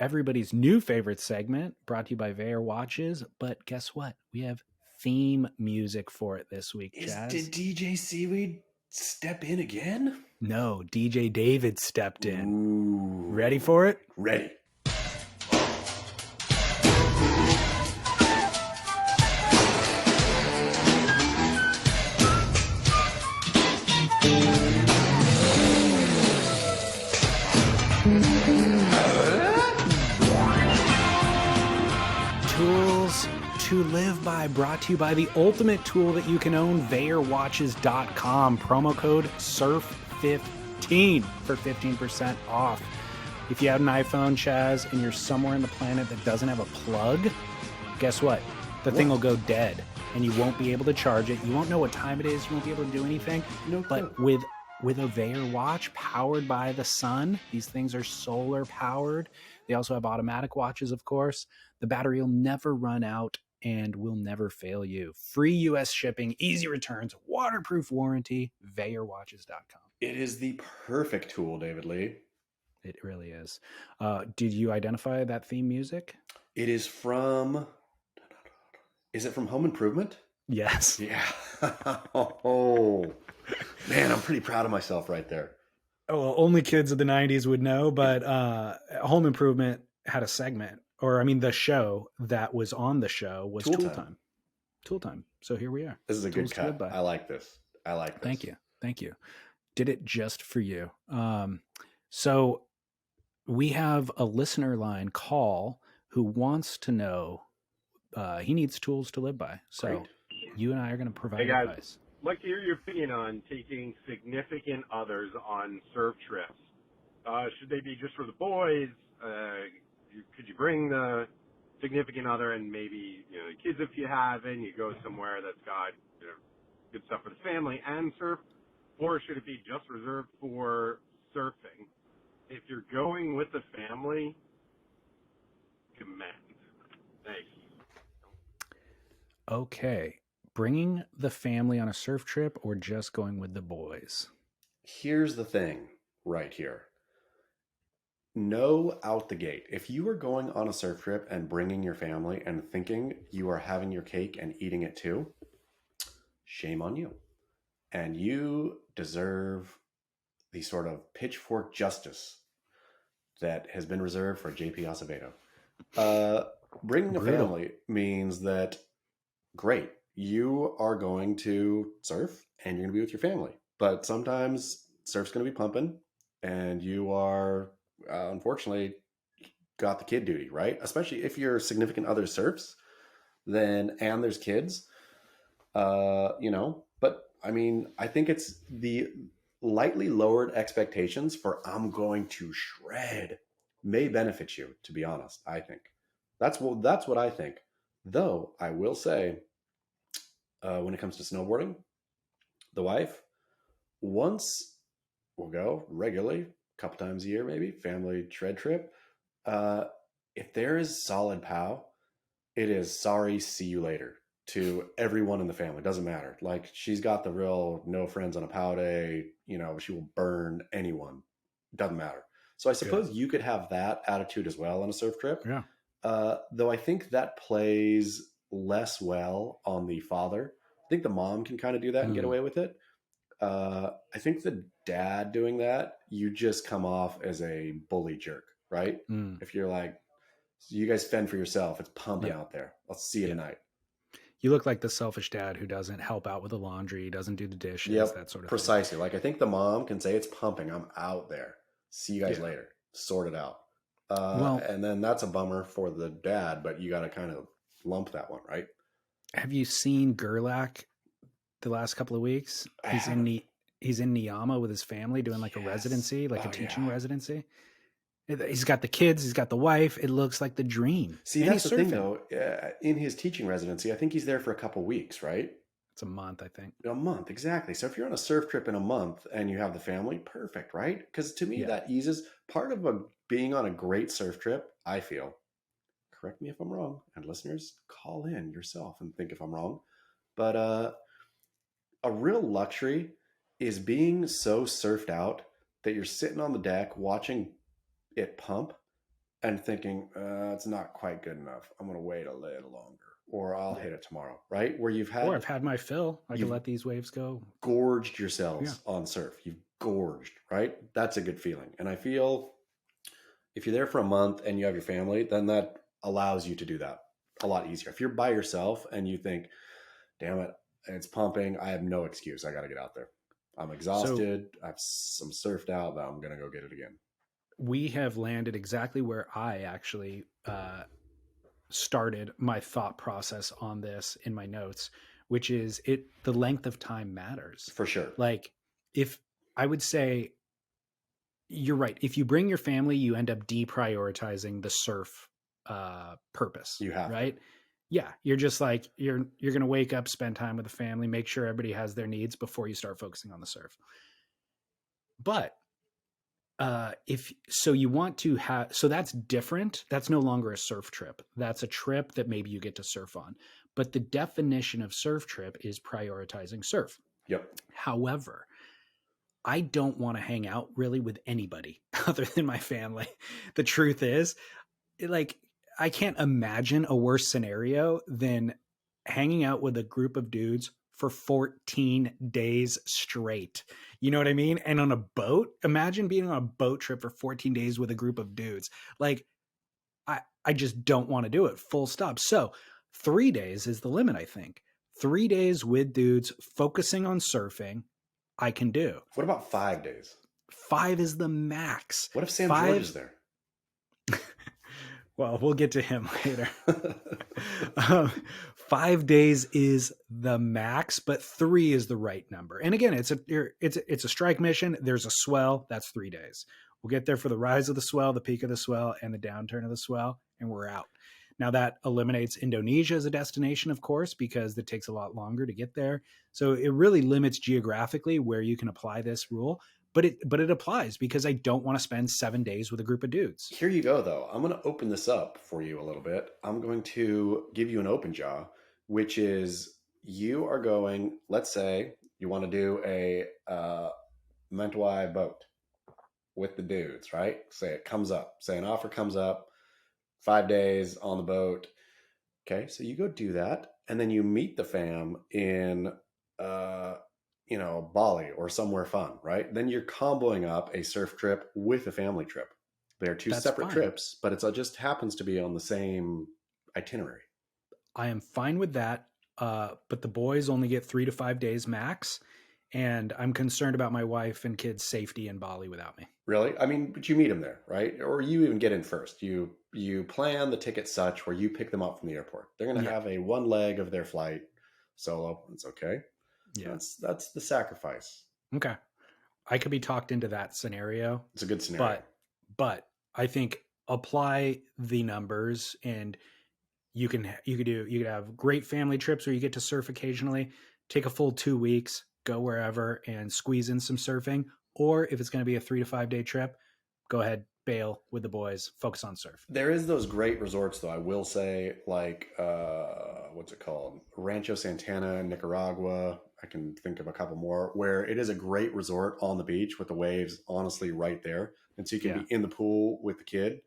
everybody's new favorite segment brought to you by Vayer Watches. But guess what? We have theme music for it this week, Did Chaz. DJ Seaweed step in again? No, DJ David stepped in. Ooh. Ready for it? Ready. Tools to live by, brought to you by the ultimate tool that you can own, VayerWatches.com. Promo code SURF15 for 15% off. If you have an iPhone, Chaz, and you're somewhere on the planet that doesn't have a plug, guess what? The thing will go dead, and you won't be able to charge it. You won't know what time it is. You won't be able to do anything. No But clue. with a Vayer watch powered by the sun, these things are solar powered. They also have automatic watches, of course. The battery will never run out and will never fail you. Free US shipping, easy returns, waterproof warranty, VayerWatches.com. It is the perfect tool, David Lee. It really is. Did you identify that theme music? It is from... Is it from Home Improvement? Yes. Yeah. Oh, man, I'm pretty proud of myself right there. Oh, well, only kids of the 90s would know, but Home Improvement had a segment, or I mean, the show that was on the show was Tool Time. Tool Time. So here we are. This is a good cut. I like this. Thank you. Thank you. Did it just for you. So we have a listener line call who wants to know he needs tools to live by. So Great. You and I are going to provide guys. advice. I'd like to hear your opinion on taking significant others on surf trips. Should they be just for the boys? Could you bring the significant other and maybe the kids if you have, and you go somewhere that's got good stuff for the family and surf? Or should it be just reserved for surfing? If you're going with the family, commend. Thanks. Okay. Bringing the family on a surf trip or just going with the boys? Here's the thing right here. Know out the gate. If you are going on a surf trip and bringing your family and thinking you are having your cake and eating it too, shame on you. And you deserve the sort of pitchfork justice that has been reserved for JP Acevedo. Bringing a family means that, great, you are going to surf and you're going to be with your family. But sometimes surf's going to be pumping and you are, unfortunately, got the kid duty, right? Especially if your significant other surfs, and there's kids, But I mean, I think it's the lightly lowered expectations for I'm going to shred may benefit you, to be honest. I think that's what I think. Though I will say, when it comes to snowboarding, the wife, once we'll go regularly, a couple times a year, maybe family shred trip. If there is solid POW, it is sorry, see you later to everyone in the family. Doesn't matter. Like, she's got the real no friends on a POW day. She will burn anyone. Doesn't matter. So I suppose you could have that attitude as well on a surf trip. Yeah. Though I think that plays less well on the father. I think the mom can kind of do that and get away with it. I think the dad doing that, you just come off as a bully jerk, right? If you're like, you guys fend for yourself. It's pumping out there. I'll see you tonight. You look like the selfish dad who doesn't help out with the laundry, doesn't do the dishes, that sort of Precisely. Like, I think the mom can say it's pumping. I'm out there. See you guys later. Sort it out. And then that's a bummer for the dad, but you got to kind of lump that one, right? Have you seen Gerlach the last couple of weeks? He's in Niyama with his family doing like a residency, like a teaching residency. He's got the kids, he's got the wife. It looks like the dream. See, that's the thing, though. In his teaching residency, I think he's there for a couple weeks, right? It's a month, I think. A month, exactly. So if you're on a surf trip in a month and you have the family, perfect, right? Because to me, that eases part of being on a great surf trip, I feel. Correct me if I'm wrong. And listeners, call in yourself and think if I'm wrong. But a real luxury is being so surfed out that you're sitting on the deck watching it pump and thinking, it's not quite good enough. I'm going to wait a little longer, or I'll Yeah. hit it tomorrow, right? Where Or I've had my fill. I can you've let these waves go. gorged Yeah. yourselves on surf. You've gorged, right? That's a good feeling. And I feel if you're there for a month and you have your family, then that allows you to do that a lot easier. If you're by yourself and you think, damn it, it's pumping, I have no excuse. I got to get out there. I'm So exhausted. I'm surfed out, but I'm going to go get it again. we have landed exactly where I actually started my thought process on this in my notes, which is the length of time matters. For sure. Like, if I would say you're right, if you bring your family, you end up deprioritizing the surf purpose. You have to. right? Yeah, you're just like you're gonna wake up, spend time with the family, make sure everybody has their needs before you start focusing on the surf. But if so, you want to have, so that's different. That's no longer a surf trip. That's a trip that maybe you get to surf on. But the definition of surf trip is prioritizing surf. Yep. However, I don't want to hang out really with anybody other than my family. The truth is, like, I can't imagine a worse scenario than hanging out with a group of dudes for 14 days straight. You know what I mean? And on a boat, imagine being on a boat trip for 14 days with a group of dudes. Like, I just don't want to do it, full stop. So 3 days is the limit, I think. 3 days with dudes focusing on surfing, I can do. What about 5 days? 5 is the max. What if Sam 5 George is there? Well, we'll get to him later. 5 days is the max, but 3 is the right number. And again, it's a strike mission. There's a swell. That's 3 days. We'll get there for the rise of the swell, the peak of the swell, and the downturn of the swell, and we're out. Now that eliminates Indonesia as a destination, of course, because it takes a lot longer to get there. So it really limits geographically where you can apply this rule. But it applies because I don't want to spend 7 days with a group of dudes. Here you go, though. I'm going to open this up for you a little bit. I'm going to give you an open jaw, which is you are going, let's say you want to do a Mentawai boat with the dudes, right? Say it comes up. Say an offer comes up, 5 days on the boat. Okay, so you go do that. And then you meet the fam in Bali or somewhere fun, right? Then you're comboing up a surf trip with a family trip. They're two That's separate fine. trips, but it just happens to be on the same itinerary. I am fine with that. But the boys only get 3 to 5 days max. And I'm concerned about my wife and kids' safety in Bali without me. Really? I mean, but you meet them there, right? Or you even get in first. You plan the ticket such where you pick them up from the airport. They're going to have a one leg of their flight solo. It's okay. Yeah. That's the sacrifice. Okay. I could be talked into that scenario. It's a good scenario. But I think apply the numbers, and you could have great family trips where you get to surf occasionally, take a full 2 weeks, go wherever and squeeze in some surfing. Or if it's going to be a 3 to 5 day trip, go ahead, bail with the boys, focus on surf. There is those great resorts, though, I will say, like, what's it called? Rancho Santana in Nicaragua. I can think of a couple more where it is a great resort on the beach with the waves honestly right there. And so you can be in the pool with the kid,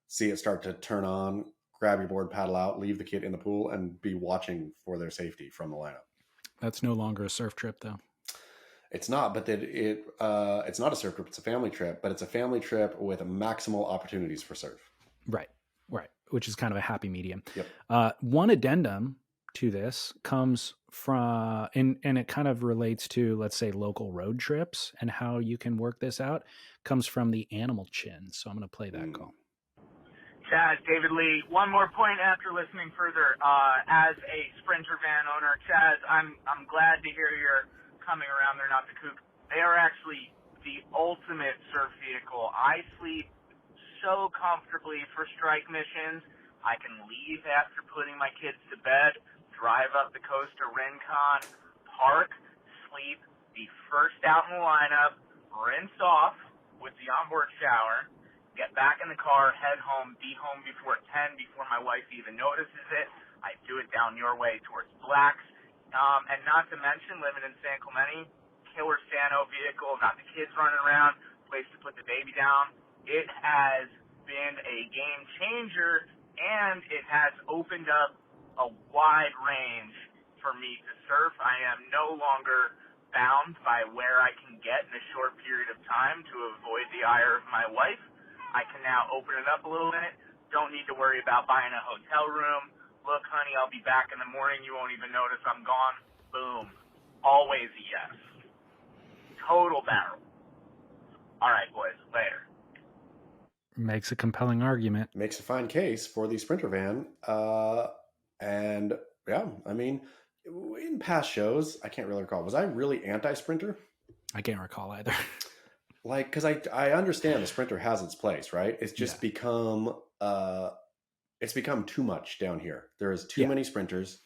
see it start to turn on, grab your board, paddle out, leave the kid in the pool, and be watching for their safety from the lineup. That's no longer a surf trip, though. It's not, but it's not a surf trip. It's a family trip, but it's a family trip with maximal opportunities for surf. Right. Which is kind of a happy medium. Yep. One addendum to this comes from, and it kind of relates to, let's say, local road trips and how you can work this out, comes from the Animal Chin. So I'm going to play that call. Chaz, David Lee, one more point after listening further. As a Sprinter van owner, Chaz, I'm glad to hear you're coming around. They're not the kook. They are actually the ultimate surf vehicle. I sleep so comfortably for strike missions. I can leave after putting my kids to bed, drive up the coast to Rincon, park, sleep, be first out in the lineup, rinse off with the onboard shower, get back in the car, head home, be home before 10, before my wife even notices it. I do it down your way towards Blacks. And not to mention, living in San Clemente, killer Sano vehicle, got the kids running around, place to put the baby down. It has been a game changer, and it has opened up a wide range for me to surf. I am no longer bound by where I can get in a short period of time to avoid the ire of my wife. I can now open it up a little bit. Don't need to worry about buying a hotel room. Look, honey, I'll be back in the morning. You won't even notice I'm gone. Boom. Always a yes. Total barrel. All right, boys. Later. Makes a compelling argument. Makes a fine case for the Sprinter van. And yeah, I mean, in past shows, I can't really recall. Was I really anti-Sprinter? I can't recall either. Like, because I understand the Sprinter has its place, right? It's just become too much down here. There's too many Sprinters.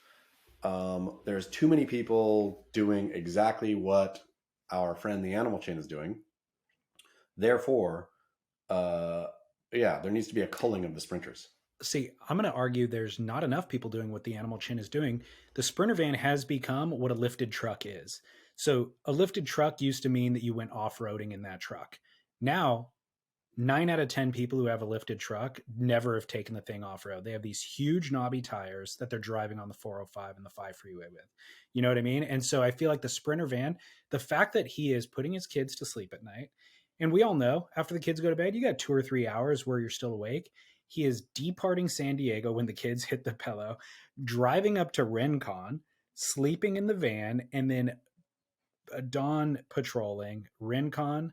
There's too many people doing exactly what our friend the Animal Chin is doing. Therefore, there needs to be a culling of the Sprinters. See, I'm going to argue there's not enough people doing what the Animal Chin is doing. The Sprinter van has become what a lifted truck is. So a lifted truck used to mean that you went off-roading in that truck. Now, 9 out of 10 people who have a lifted truck never have taken the thing off-road. They have these huge knobby tires that they're driving on the 405 and the 5 freeway with. You know what I mean? And so I feel like the Sprinter van, the fact that he is putting his kids to sleep at night, and we all know after the kids go to bed, you got 2 or 3 hours where you're still awake. He is departing San Diego when the kids hit the pillow, driving up to Rincon, sleeping in the van, and then dawn patrolling Rincon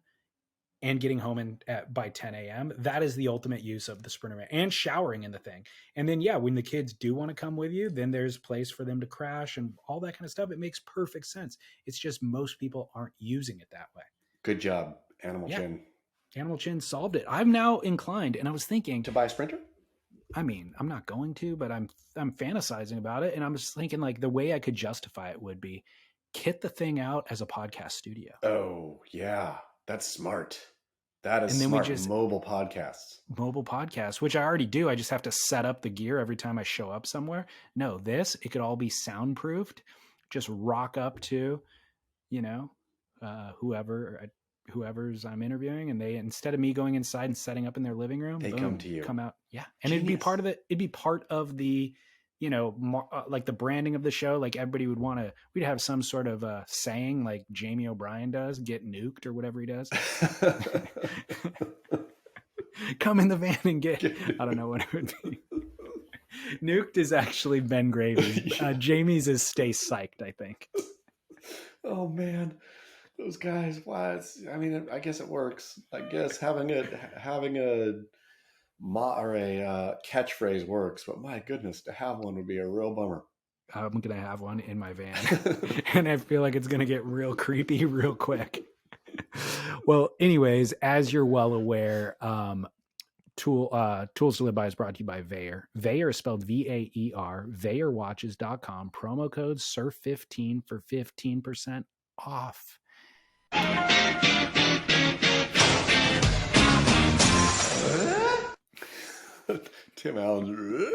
and getting home by 10 a.m. That is the ultimate use of the Sprinter van, and showering in the thing. And then, when the kids do want to come with you, then there's place for them to crash and all that kind of stuff. It makes perfect sense. It's just most people aren't using it that way. Good job, Animal Chin. Animal Chin solved it. I'm now inclined, and I was thinking to buy a Sprinter. I mean, I'm not going to, but I'm fantasizing about it, and I'm just thinking like the way I could justify it would be kit the thing out as a podcast studio. Oh yeah, that's smart. That is smart. Mobile podcasts, which I already do. I just have to set up the gear every time I show up somewhere. No, it could all be soundproofed. Just rock up to, whoever's I'm interviewing, and they, instead of me going inside and setting up in their living room, they come to you, come out. Yeah. And it'd be part of it. It'd be part of the, like the branding of the show. Like everybody we'd have some sort of saying like Jamie O'Brien does, get nuked or whatever he does. Come in the van and I don't know what it would be. Nuked is actually Ben Gravy. Jamie's is stay psyched, I think. Oh man. Those guys, why? I guess it works. I guess having a catchphrase works, but my goodness, to have one would be a real bummer. I'm gonna have one in my van, and I feel like it's gonna get real creepy real quick. Well, anyways, as you're well aware, Tools to Live By is brought to you by Veyer. Veyer is spelled V-A-E-R. VeyerWatches.com. Promo code SURF15 for 15% off. Tim Allen.